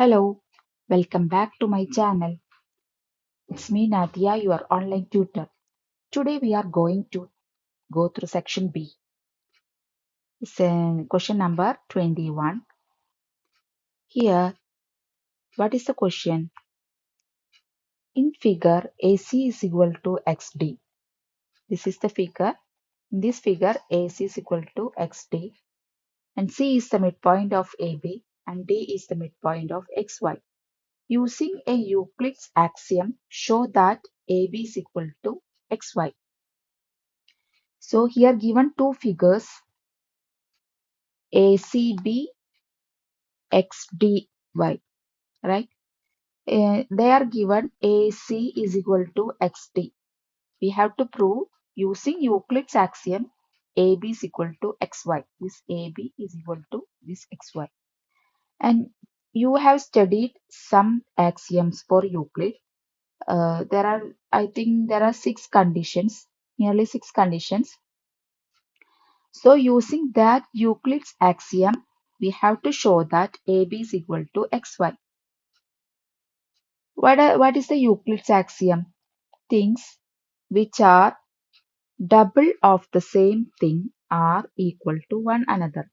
Hello, welcome back to my channel. It's me Nadia, your online tutor. Today we are going to go through section B. It's question number 21. Here, what is the question? In figure, AC is equal to XD. This is the figure. In this figure, AC is equal to XD and C is the midpoint of AB and D is the midpoint of XY. Using a Euclid's axiom, show that AB is equal to XY. So here given two figures ACB XDY, right? They are given AC is equal to XD. We have to prove using Euclid's axiom AB is equal to XY. This AB is equal to this XY. And you have studied some axioms for Euclid. I think there are 6 conditions, nearly 6 conditions. So using that Euclid's axiom, we have to show that AB is equal to XY. What is the Euclid's axiom? Things which are double of the same thing are equal to one another.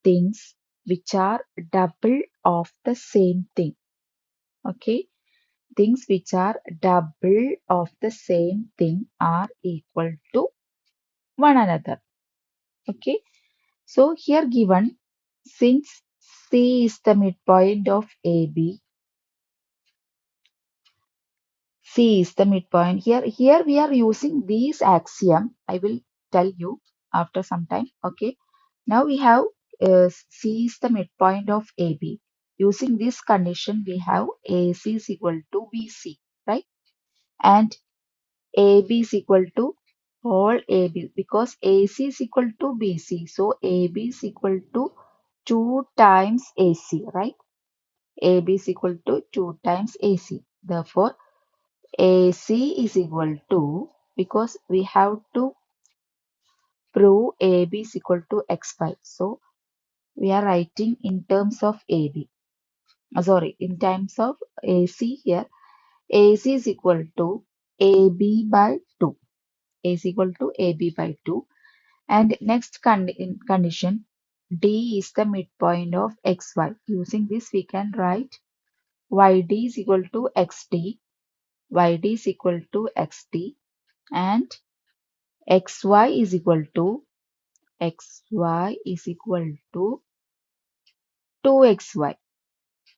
Things which are double of the same thing. Okay. Things which are double of the same thing are equal to one another. Okay. So here given, since C is the midpoint of AB, C is the midpoint. Here we are using these axiom. I will tell you after some time. Okay. Now we have C is the midpoint of AB. Using this condition, we have AC is equal to BC, right? And AB is equal to all AB because AC is equal to BC. So AB is equal to 2 times AC, right? AB is equal to 2 times AC. Therefore, AC is equal to, because we have to prove AB is equal to XY. So, we are writing in terms of AB. In terms of AC here. AC is equal to AB by 2. A is equal to AB by 2. And next condition, D is the midpoint of XY. Using this, we can write YD is equal to XD. YD is equal to XD and XY is equal to 2XY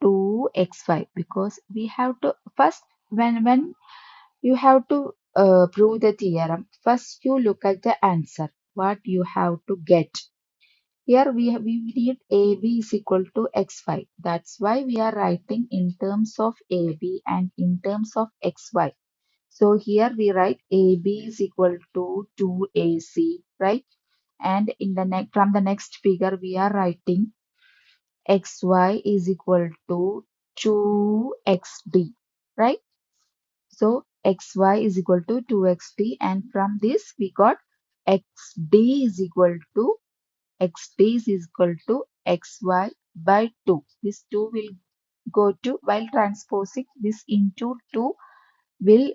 2XY because we have to first when you have to prove the theorem, first you look at the answer what you have to get. Here we need AB is equal to XY. That's why we are writing in terms of AB and in terms of XY. So here we write AB is equal to 2AC, right? And in the from the next figure we are writing XY is equal to 2XD, right? So XY is equal to 2XD and from this we got XD is equal to XY by 2. This 2 will go to, while transposing this into 2 will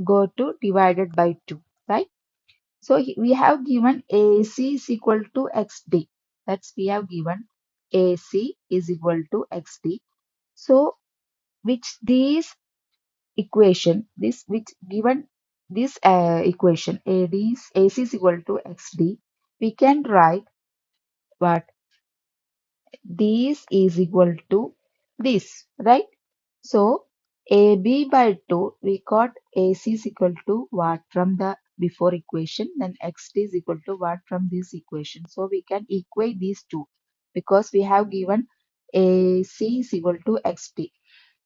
go to divided by 2, right? So we have given AC is equal to XD. That's we have given AC is equal to XD. So which this equation, this which given this equation AC is equal to XD, we can write what this is equal to this, right? So AB by 2, we got AC is equal to what from the before equation, then XD is equal to what from this equation. So we can equate these two because we have given AC is equal to XD.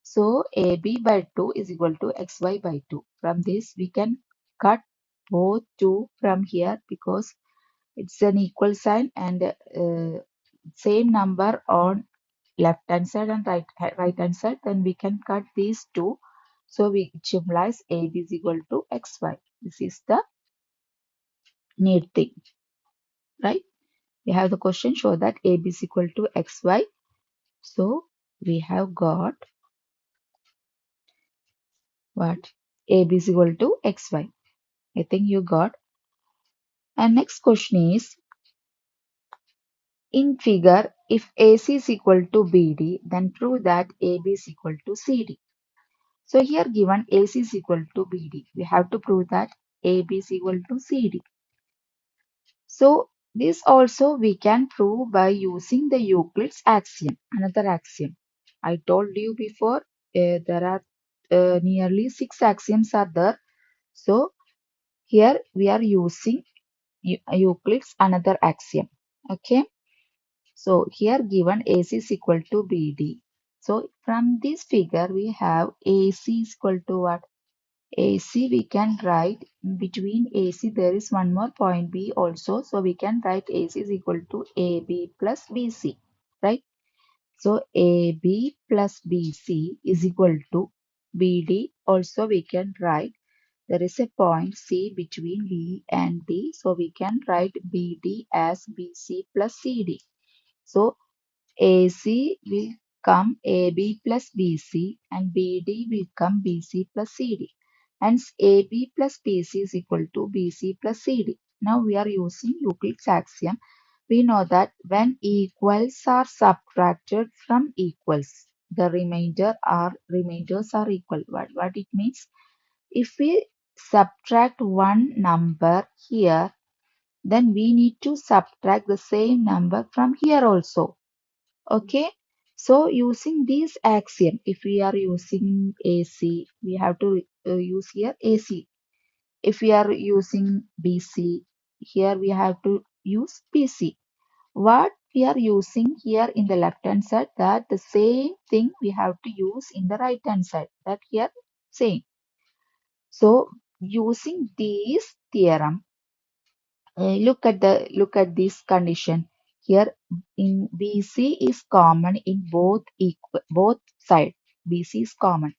So AB by 2 is equal to XY by 2. From this we can cut both 2 from here because it's an equal sign and same number on left hand side and right hand side, then we can cut these two, so which implies AB is equal to XY. This is the neat thing, right? We have the question, show that AB is equal to XY. So we have got what? AB is equal to XY. I think you got. And next question is, in figure, if AC is equal to BD, then prove that AB is equal to CD. So here given AC is equal to BD, we have to prove that AB is equal to CD. So this also we can prove by using the Euclid's axiom, another axiom. I told you before there are nearly 6 axioms are there. So here we are using Euclid's another axiom. Okay. So here given AC is equal to BD. So from this figure we have AC is equal to what? AC we can write between AC there is one more point B also. So we can write AC is equal to AB plus BC, right? So AB plus BC is equal to BD. Also we can write there is a point C between B and D. So we can write BD as BC plus CD. So AC will come AB plus BC and BD will come BC plus CD. Hence AB plus BC is equal to BC plus CD. Now we are using Euclid's axiom. We know that when equals are subtracted from equals, the remainders are equal. What it means? If we subtract one number here, then we need to subtract the same number from here also. Okay, so using this axiom, if we are using AC, we have to use here AC. If we are using BC, here we have to use BC. What we are using here in the left hand side, that the same thing we have to use in the right hand side. That here same. So using this theorem, look at this condition here. In BC is common in both side. BC is common,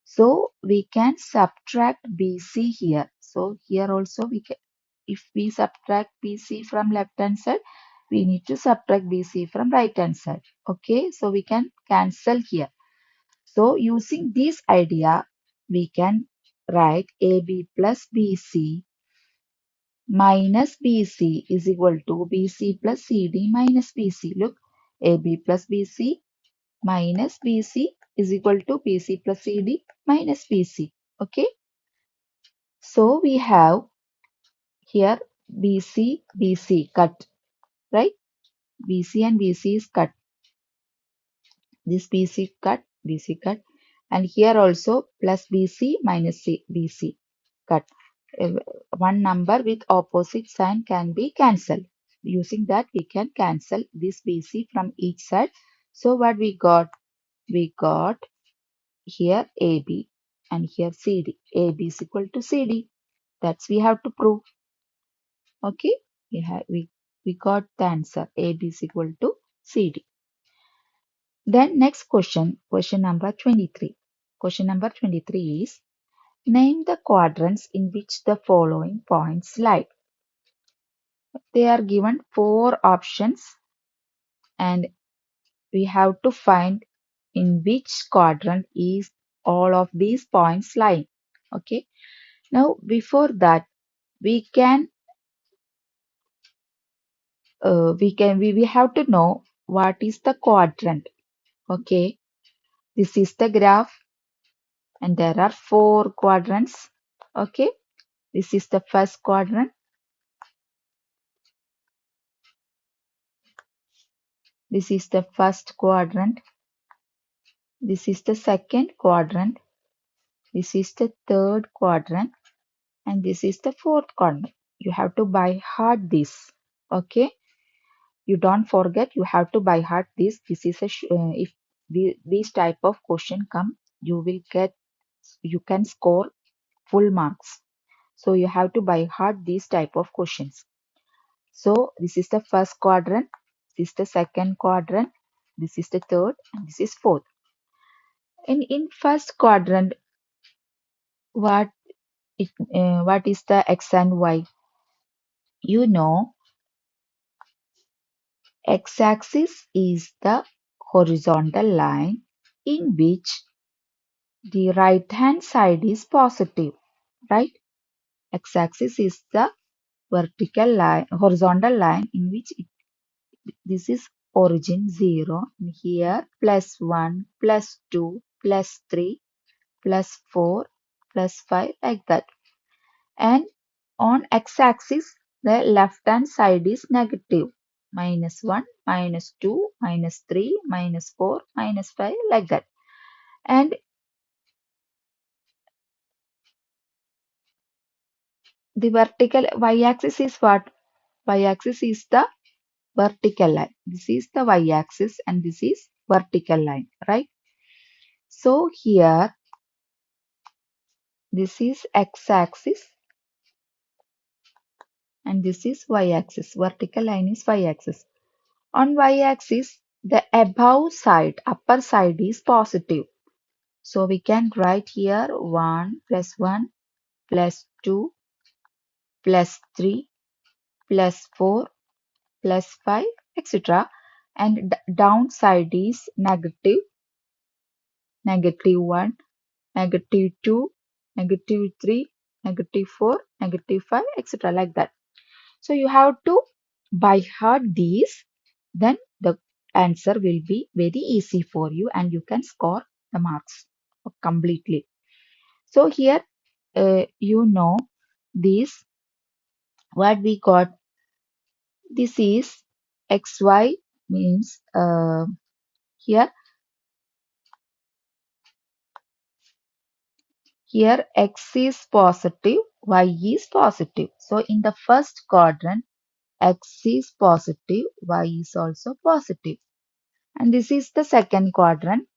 so we can subtract BC here. So here also we can, if we subtract BC from left hand side, we need to subtract BC from right hand side. Okay, so we can cancel here. So using this idea, we can write AB plus BC minus BC is equal to BC plus CD minus BC. Look, AB plus BC minus BC is equal to BC plus CD minus BC. Okay, so we have here BC, BC cut, right? BC and BC is cut. This BC cut, BC cut, and here also plus BC minus BC cut. Uh, One number with opposite sign can be cancelled. Using that, we can cancel this BC from each side. So what we got? We got here AB and here CD. AB is equal to CD. That's we have to prove. Okay, we got the answer. AB is equal to CD. Then next question number 23. Question number 23 is, name the quadrants in which the following points lie. They are given 4 options and we have to find in which quadrant is all of these points lying. Okay. Now before that, we can we have to know what is the quadrant. Okay. This is the graph and there are 4 quadrants. Okay. This is the first quadrant. This is the first quadrant. This is the second quadrant. This is the third quadrant. And this is the fourth quadrant. You have to by heart this. Okay. You don't forget. You have to by heart this. This is a if these type of question come, you will get, you can score full marks. So you have to by heart these type of questions. So this is the first quadrant. This is the second quadrant. This is the third, and this is fourth. In first quadrant, what what is the x and y? You know, x-axis is the horizontal line in which the right hand side is positive, right? X-axis is the vertical line, horizontal line in which this is origin 0, and here plus 1, plus 2, plus 3, plus 4, plus 5, like that. And on x-axis, the left-hand side is negative. Minus 1, minus 2, minus 3, minus 4, minus 5, like that. And the vertical y-axis is what? Y-axis is the vertical line. This is the y-axis and this is vertical line, right? So here, this is x-axis and this is y-axis. Vertical line is y-axis. On y-axis, the above side, upper side is positive. So we can write here 1 plus 2 plus 3 plus 4 plus 5, etc. And downside is negative, negative 1, negative 2, negative 3, negative 4, negative 5, etc. like that. So you have to by heart these, then the answer will be very easy for you and you can score the marks completely. So here you know this, what we got, this is xy means here x is positive, y is positive. So in the first quadrant x is positive, y is also positive. And this is the second quadrant.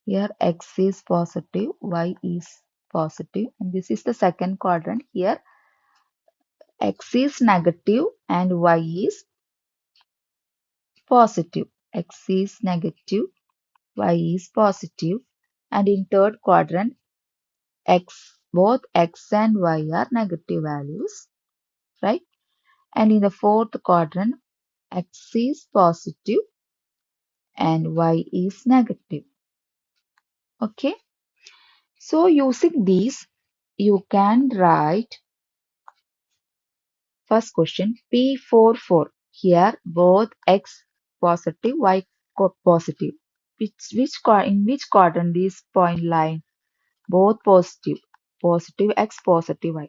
Here x is positive, y is positive. And this is the second quadrant. Here x is negative and y is positive. X is negative, y is positive. And in third quadrant, both x and y are negative values, right? And in the fourth quadrant, x is positive and y is negative. Okay. So using these, you can write first question P44. Here both x positive, y positive. In which quadrant is point line? Both positive. Positive x, positive y.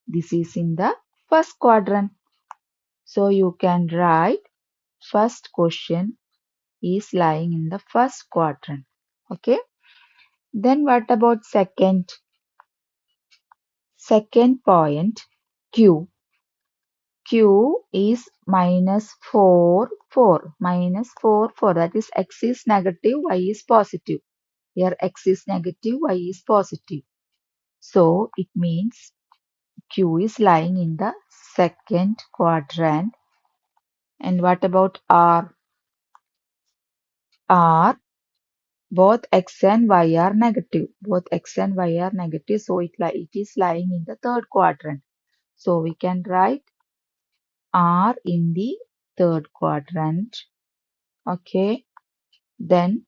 This is in the first quadrant. So you can write first question is lying in the first quadrant. Okay. Then what about second? Second point Q. Q is minus 4, 4. Minus 4, 4. That is x is negative, y is positive. Here x is negative, y is positive. So it means Q is lying in the second quadrant. And what about R? R, both x and y are negative. Both x and y are negative. So it is lying in the third quadrant. So we can write R in the third quadrant. Okay. Then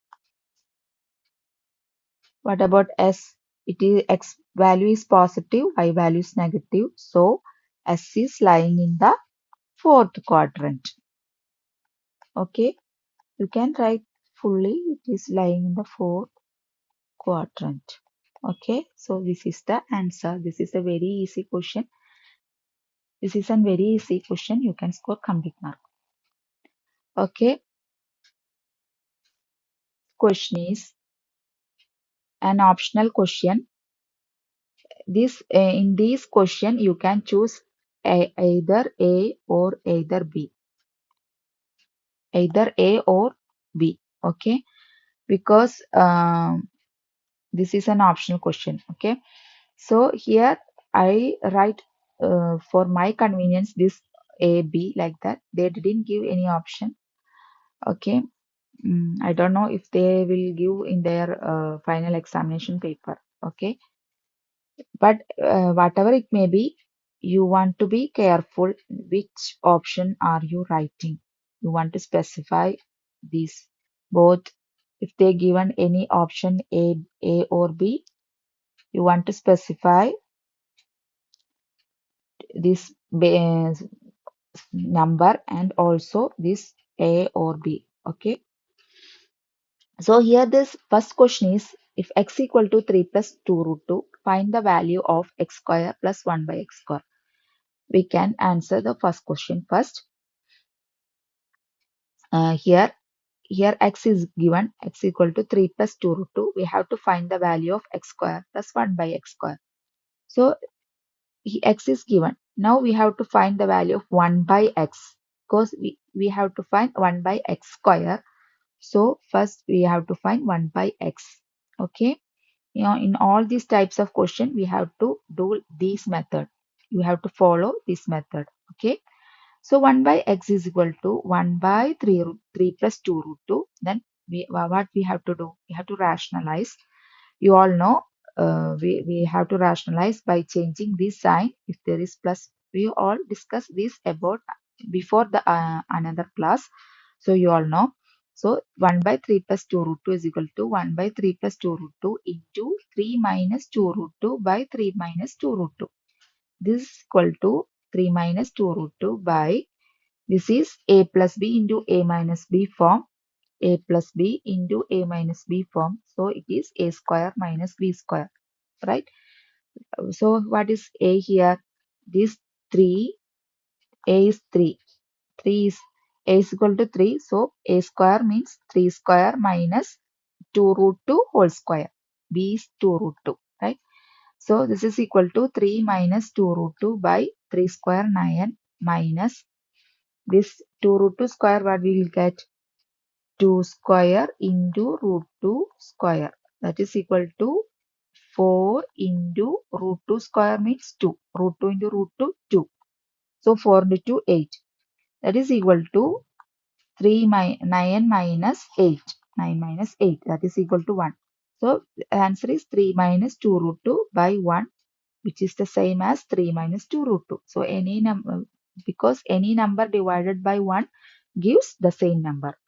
what about S? It is x value is positive, y value is negative. So S is lying in the fourth quadrant. Okay. You can write fully. It is lying in the fourth quadrant. Okay. So this is the answer. This is a very easy question. This is a very easy question. You can score complete mark. Okay. Question is an optional question. This in this question you can choose either A or either B. Either A or B. Okay. Because this is an optional question. Okay. So here I write for my convenience this A, B like that. They didn't give any option. Okay. I don't know if they will give in their final examination paper. Okay. But whatever it may be, you want to be careful which option are you writing. You want to specify this both. If they given any option A or B, you want to specify this number and also this A or B. Okay. So here this first question is, if x equal to 3 plus 2 root 2, find the value of x square plus 1 by x square. We can answer the first question first. Here x is given, x equal to 3 plus 2 root 2. We have to find the value of x square plus 1 by x square. So x is given. Now we have to find the value of 1 by x, because we have to find 1 by x square. So first we have to find 1 by x. Okay. In all these types of question, we have to do this method. You have to follow this method. Okay. So 1 by x is equal to 1 by 3 plus 2 root 2. Then what we have to do? We have to rationalize. You all know we have to rationalize by changing this sign. If there is plus, we all discuss this about before the another class. So you all know. So 1 by 3 plus 2 root 2 is equal to 1 by 3 plus 2 root 2 into 3 minus 2 root 2 by 3 minus 2 root 2. This is equal to 3 minus 2 root 2 by, this is a plus b into a minus b form, a plus b into a minus b form. So it is a square minus b square, right? So what is a here? This 3, a is 3. 3 is, a is equal to 3. So a square means 3 square minus 2 root 2 whole square. B is 2 root 2, right? So this is equal to 3 minus 2 root 2 by 3 square 9 minus this 2 root 2 square, what we will get? 2 square into root 2 square. That is equal to 4 into root 2 square means 2. Root 2 into root 2, 2. So 4 into 2, 8. That is equal to 9 minus 8. 9 minus 8. That is equal to 1. So the answer is 3 minus 2 root 2 by 1, which is the same as 3 minus 2 root 2. So any number, because any number divided by 1 gives the same number.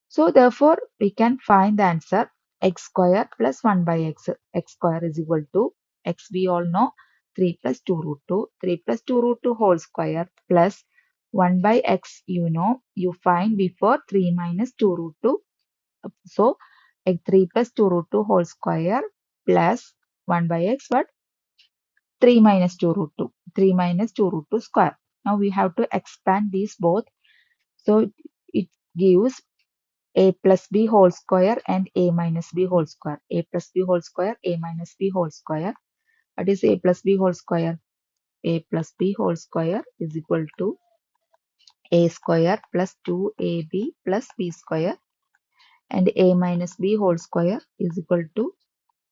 So therefore we can find the answer, x square plus 1 by x. X square is equal to, x we all know, 3 plus 2 root 2. 3 plus 2 root 2 whole square plus 1 by x, you know, you find before 3 minus 2 root 2. So 3 plus 2 root 2 whole square plus 1 by x, what? 3 minus 2 root 2. 3 minus 2 root 2 square. Now we have to expand these both. So it gives a plus b whole square and a minus b whole square. A plus b whole square, a minus b whole square. What is a plus b whole square? A plus b whole square is equal to a square plus 2ab plus b square, and a minus b whole square is equal to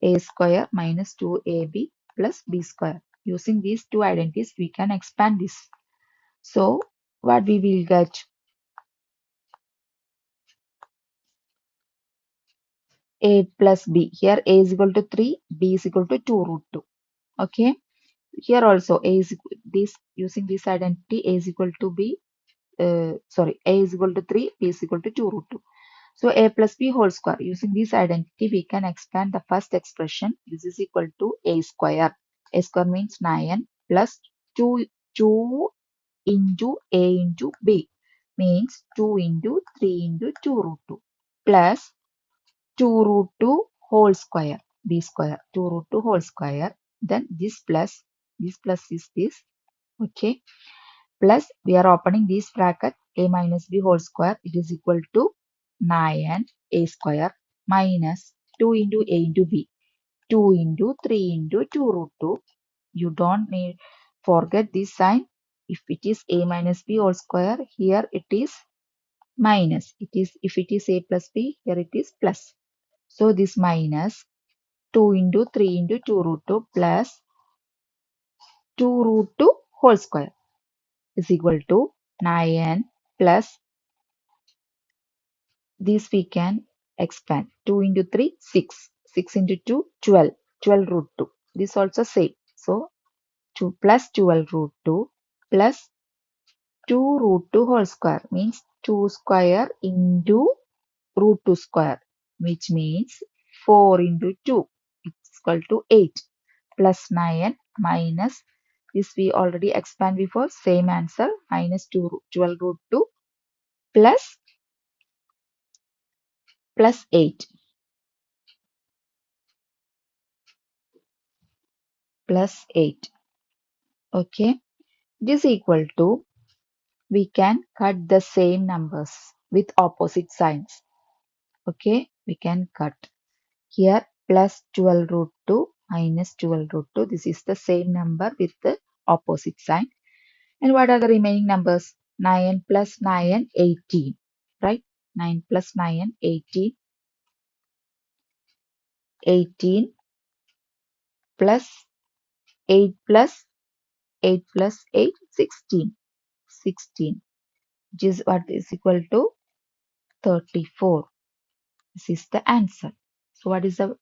a square minus 2ab plus b square. Using these two identities, we can expand this. So what we will get? A plus b. Here a is equal to 3, b is equal to 2 root 2. Okay. Here also a is this, using this identity, a is equal to b, sorry, a is equal to 3, b is equal to 2 root 2. So a plus b whole square, using this identity, we can expand the first expression. This is equal to a square. A square means 9 plus 2, 2 into a into b means 2 into 3 into 2 root 2 plus 2 root 2 whole square, b square, 2 root 2 whole square. Then this plus is this. Okay, plus we are opening this bracket, a minus b whole square, it is equal to 9 a square minus 2 into a into b, 2 into 3 into 2 root 2. You don't need forget this sign. If it is a minus b whole square, here it is minus. It is, if it is a plus b, here it is plus. So this minus 2 into 3 into 2 root 2 plus 2 root 2 whole square is equal to 9 plus this we can expand. 2 into 3, 6. 6 into 2, 12. 12 root 2. This also same. So 2 plus 12 root 2 plus 2 root 2 whole square means 2 square into root 2 square, which means 4 into 2 is equal to 8 plus 9 minus this we already expand before, same answer, minus 12 root 2 plus 8 plus 8. Okay, this equal to, we can cut the same numbers with opposite signs. Okay, we can cut here plus 12 root 2 minus 12 root 2. This is the same number with the opposite sign. And what are the remaining numbers? 9 plus 9, 18. Right? 9 plus 9, 18. 18 plus 8 plus 8 plus 8, 16. 16. Which is what is equal to 34. This is the answer. So what is the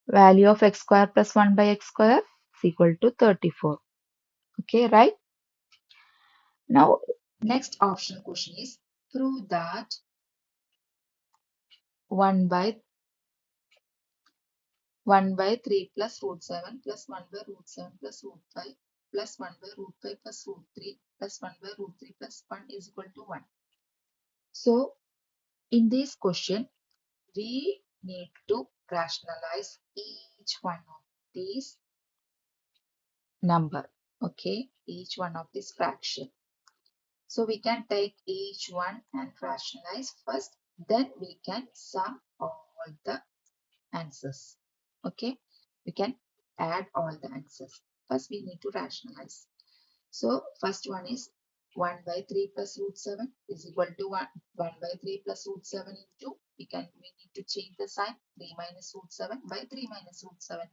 value of x square plus 1 by x square? Is equal to 34. Okay, right? Now, next optional question is, prove that 1 by 3 plus root 7 plus 1 by root 7 plus root 5 plus 1 by root 5 plus root 3 plus 1 by root 3 plus 1 is equal to 1. So, in this question, we need to rationalize each one of these number. Okay, each one of this fraction. So we can take each one and rationalize first, then we can sum all the answers. Okay, we can add all the answers. First we need to rationalize. So first one is 1 by 3 plus root 7 is equal to 1 by 3 plus root 7 into, we need to change the sign, 3 minus root 7 by 3 minus root 7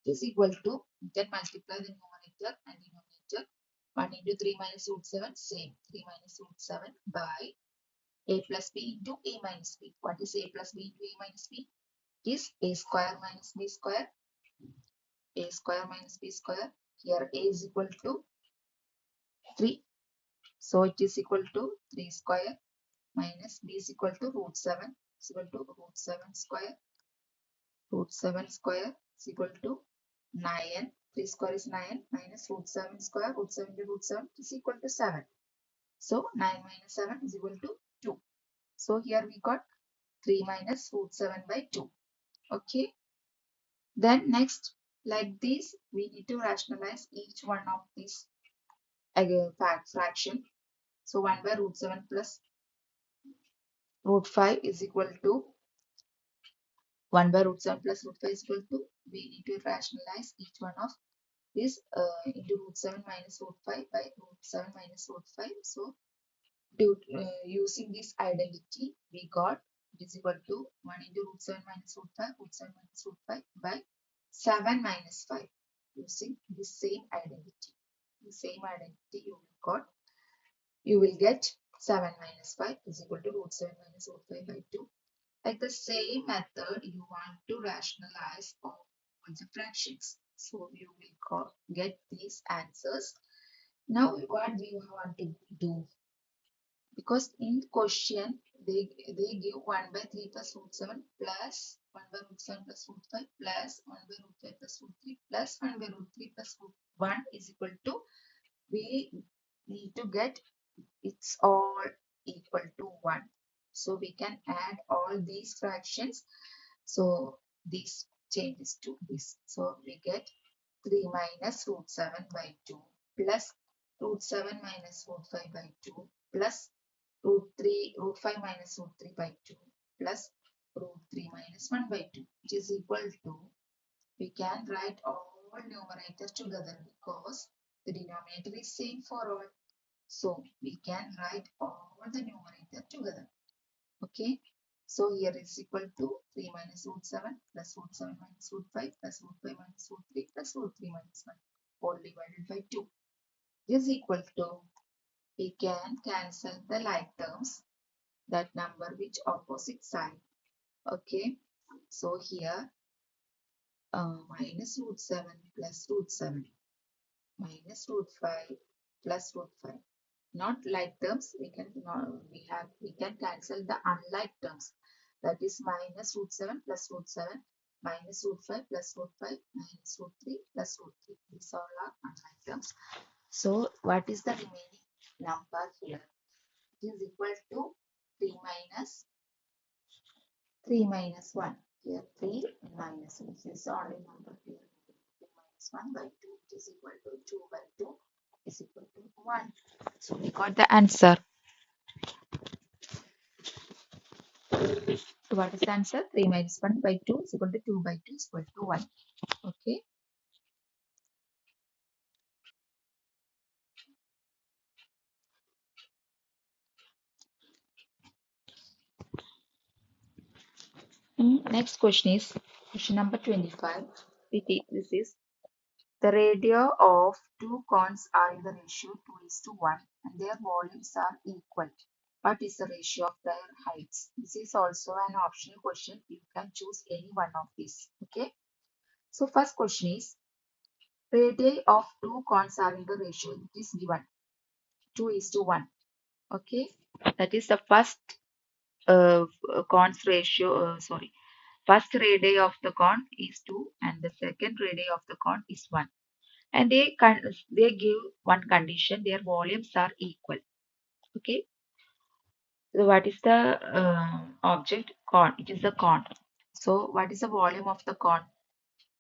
is equal to, then multiply the numerator and denominator. 1 into 3 minus root 7, same, 3 minus root 7 by a plus b into a minus b. What is a plus b into a minus b? Is a square minus b square, a square minus b square. Here a is equal to 3. So it is equal to 3 square minus b is equal to root 7 is equal to root 7 square. Root 7 square is equal to 9. 3 square is 9 minus root 7 square. Root 7 to root 7 is equal to 7. So 9 minus 7 is equal to 2. So here we got 3 minus root 7 by 2. Okay. Then next, like this, we need to rationalize each one of these fraction. So 1 by root 7 plus root 5 is equal to 1 by root 7 plus root 5 is equal to, we need to rationalize each one of this into root 7 minus root 5 by root 7 minus root 5. So using this identity, we got it is equal to 1 into root 7 minus root 5, root 7 minus root 5 by 7 minus 5. Using the same identity. The same identity you will get 7 minus 5 is equal to root 7 minus root 5 by 2. Like the same method, you want to rationalize all the fractions. So you will get these answers. Now what do you want to do? Because in question they give 1 by 3 plus root 7 plus 1 by root 7 plus root 5 plus 1 by root 5 plus root 3 plus 1 by root 3 plus root 1 is equal to, we need to get it's all equal to 1. So we can add all these fractions. So this changes to this. So we get 3 minus root 7 by 2 plus root 7 minus root 5 by 2 plus root 5 minus root 3 by 2 plus root 3 minus 1 by 2, which is equal to, we can write all numerators together because the denominator is same for all. So we can write all the numerator together. Okay. So here is equal to 3 minus root 7 plus root 7 minus root 5 plus root 5 minus root 3 plus root 3 minus 1 all divided by 2 is equal to, we can cancel the like terms, that number which opposite sign. Okay. So here minus root 7 plus root 7 minus root 5 plus root 5. Not like terms, we can cancel the unlike terms. That is minus root 7 plus root 7 minus root 5 plus root 5 minus root 3 plus root 3. These all are unlike terms. So what is the remaining number here? It is equal to 3 minus 3 minus 1. Here 3 and minus 1. This is only number here. 3 minus 1 by 2 is equal to 2 by 2 is equal to 1. So we got the answer. So what is the answer? 3 minus 1 by 2 is equal to 2 by 2 is equal to 1. Okay. Next question is question number 25. This is the radio of two cones are in the ratio 2 is to 1 and their volumes are equal. What is the ratio of their heights? This is also an optional question. You can choose any one of these. Okay. So first question is radii of two cones are in the ratio. It is given 2 is to 1. Okay. That is the first cons ratio. First radii of the cone is 2 and the second radii of the cone is 1. And they give one condition, their volumes are equal. Okay. So what is the object? Cone. It is the cone. So what is the volume of the cone?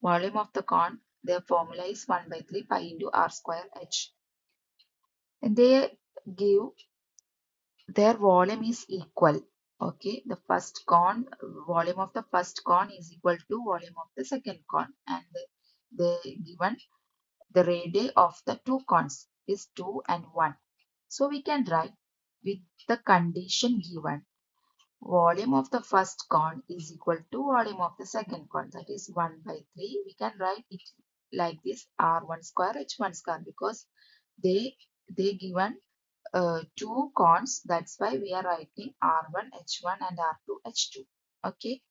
Volume of the cone, their formula is 1 by 3 pi into r square h. And they give their volume is equal. Okay, the first cone, volume of the first cone is equal to volume of the second cone, and they given the radii of the two cones is 2 and 1. So we can write with the condition given, volume of the first cone is equal to volume of the second cone, that is 1 by 3. We can write it like this, r1 square h1 square, because they given two cones. That's why we are writing r1 h1 and r2 h2. Okay.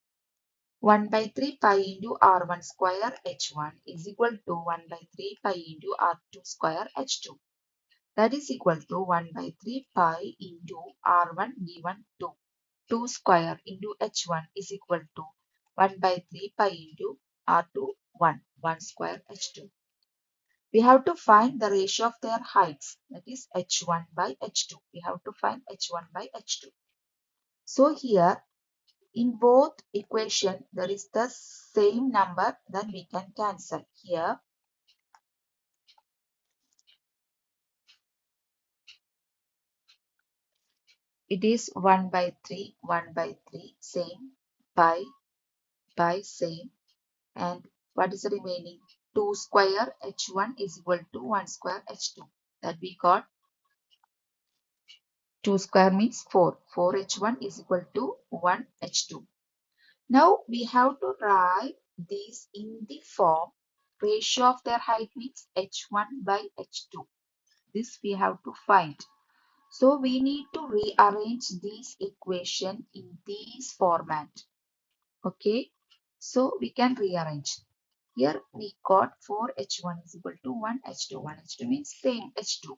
1 by 3 pi into r1 square h1 is equal to 1 by 3 pi into r2 square h2. That is equal to 1 by 3 pi into r1 given 2. 2 square into h1 is equal to 1 by 3 pi into r2 1. 1 square h2. We have to find the ratio of their heights, that is h1 by h2. We have to find h1 by h2. So here in both equation there is the same number, then we can cancel. Here it is 1 by 3, 1 by 3, same, pi, same, and what is the remaining? 2 square h1 is equal to 1 square h2. That we got 2 square means 4. 4h1 is equal to 1 h2. Now we have to write these in the form ratio of their height means h1 by h2. This we have to find. So we need to rearrange this equation in this format. Okay. So we can rearrange. Here we got 4h1 is equal to 1h2. 1h2 means same h2.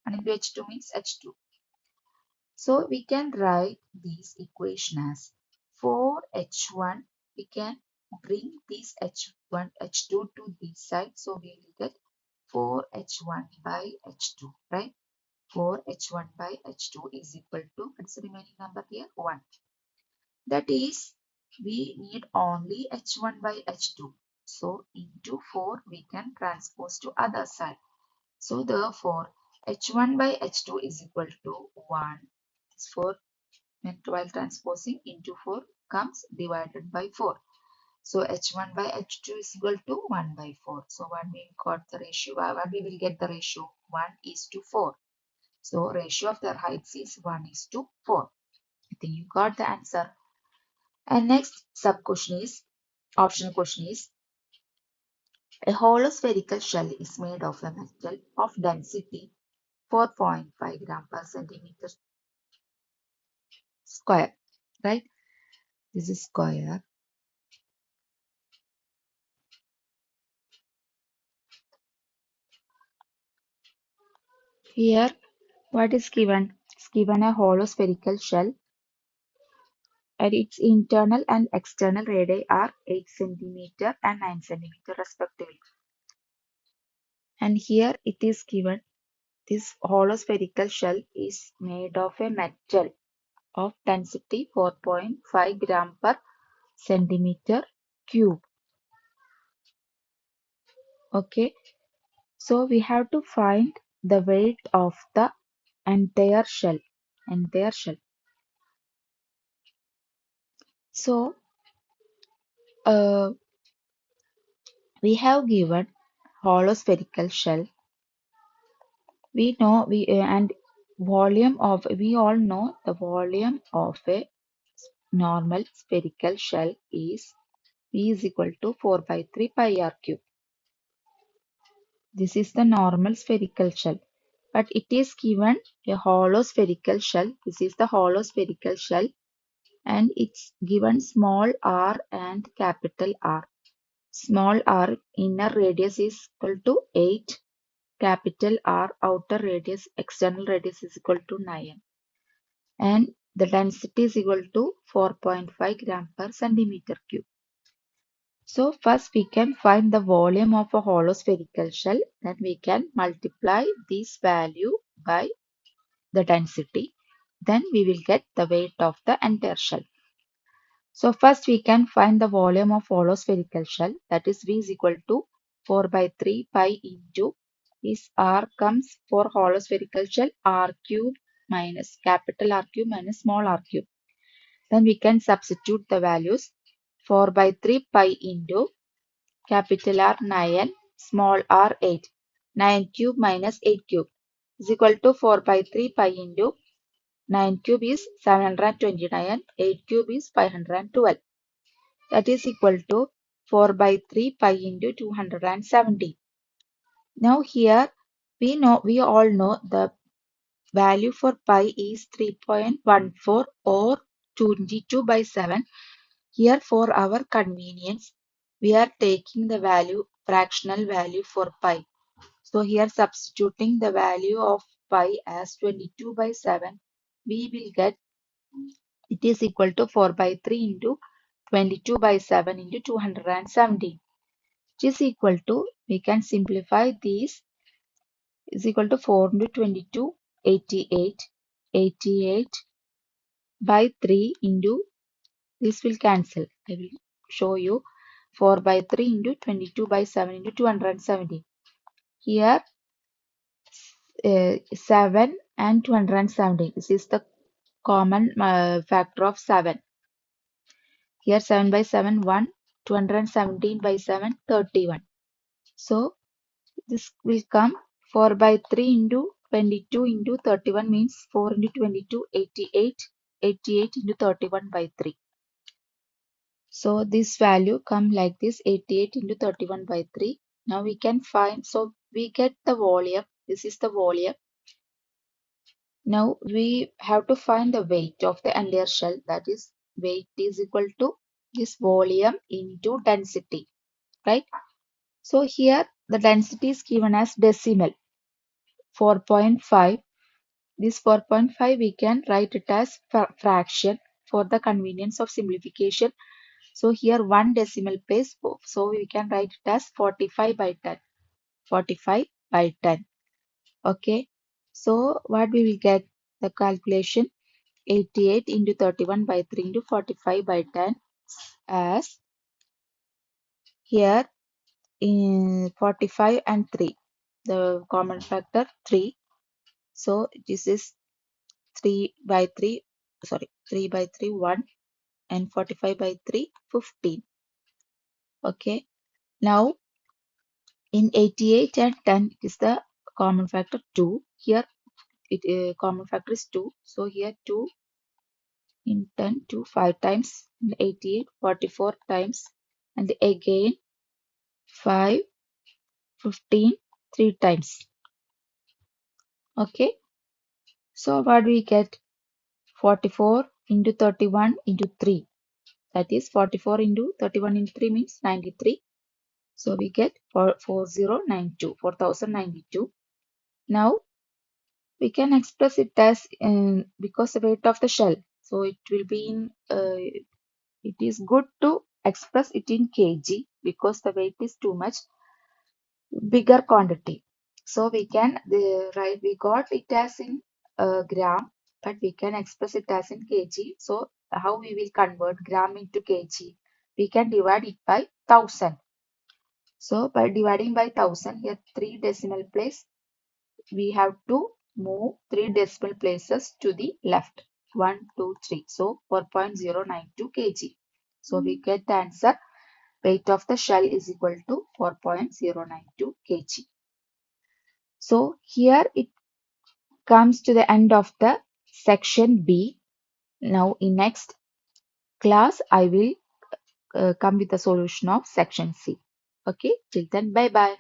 And into h2 means h2. So we can write this equation as 4h1. We can bring this h1, h2 to this side. So we will get 4h1 by h2, right? 4h1 by h2 is equal to, what's the remaining number here? 1. That is, we need only h1 by h2. So into 4 we can transpose to other side. So therefore h1 by h2 is equal to 1. This 4 and while transposing into 4 comes divided by 4. So h1 by h2 is equal to 1 by 4. So when we got the ratio, what we will get the ratio? 1 is to 4. So ratio of their heights is 1 is to 4. I think you got the answer. And next sub question is, optional question is, a hollow spherical shell is made of a metal of density 4.5 gram per centimeter square, right? This is square. Here, what is given? It's given a hollow spherical shell and its internal and external radii are 8 centimeter and 9 centimeter respectively. And here it is given this hollow spherical shell is made of a metal of density 4.5 gram per centimeter cube. Okay, so we have to find the weight of the entire shell. Entire shell. So we have given hollow spherical shell. We know and volume of we all know the volume of a normal spherical shell is V is equal to 4 by 3 pi r cube. This is the normal spherical shell. But it is given a hollow spherical shell. This is the hollow spherical shell and it's given small r and capital R. Small r inner radius is equal to 8. Capital R outer radius external radius is equal to 9. And the density is equal to 4.5 gram per centimeter cube. So first we can find the volume of a hollow spherical shell. Then we can multiply this value by the density. Then we will get the weight of the entire shell. So first we can find the volume of hollow spherical shell, that is V is equal to 4 by 3 pi into this R comes for hollow spherical shell R cube minus capital R cube minus small r cube. Then we can substitute the values 4 by 3 pi into capital R 9 small r 8. 9 cube minus 8 cube is equal to 4 by 3 pi into 9 cube is 729, 8 cube is 512. That is equal to 4 by 3 pi into 270. Now here we all know the value for pi is 3.14 or 22 by 7. Here for our convenience we are taking the value fractional value for pi. So here substituting the value of pi as 22 by 7, we will get it is equal to 4 by 3 into 22 by 7 into 270, which is equal to, we can simplify these, is equal to 4 into 22, 88, 88 by 3 into, this will cancel. I will show you 4 by 3 into 22 by 7 into 270. Here 7 and 270. This is the common factor of 7. Here 7 by 7, 1. 217 by 7, 31. So this will come 4 by 3 into 22 into 31 means 4 into 22, 88. 88 into 31 by 3. So this value come like this, 88 into 31 by 3. Now we can find, so we get the volume. This is the volume. Now we have to find the weight of the entire shell. That is, weight is equal to this volume into density, right? So here the density is given as decimal 4.5. This 4.5 we can write it as fraction for the convenience of simplification. So here one decimal place, so we can write it as 45 by 10. 45 by 10. Okay. So what we will get the calculation 88 into 31 by 3 into 45 by 10 as here in 45 and 3. The common factor 3. So this is 3 by 3, sorry, 3 by 3, 1 and 45 by 3, 15. Okay. Now in 88 and 10 it is the common factor 2. Here it common factor is 2. So here 2 in 10 to 5 times, in 88 44 times, and again 5 15 3 times. Okay. So what we get 44 into 31 into 3. That is 44 into 31 into 3 means 93. So we get 4092, 4092. Now we can express it as because the weight of the shell. So it will be in, it is good to express it in kg because the weight is too much bigger quantity. So we can write, we got it as in gram, but we can express it as in kg. So how we will convert gram into kg? We can divide it by 1000. So by dividing by 1000, here 3 decimal place, we have to move 3 decimal places to the left. 1, 2, 3. So 4.092 kg. So we get the answer. Weight of the shell is equal to 4.092 kg. So here it comes to the end of the section B. Now in next class, I will come with the solution of section C. Okay, till then, bye bye.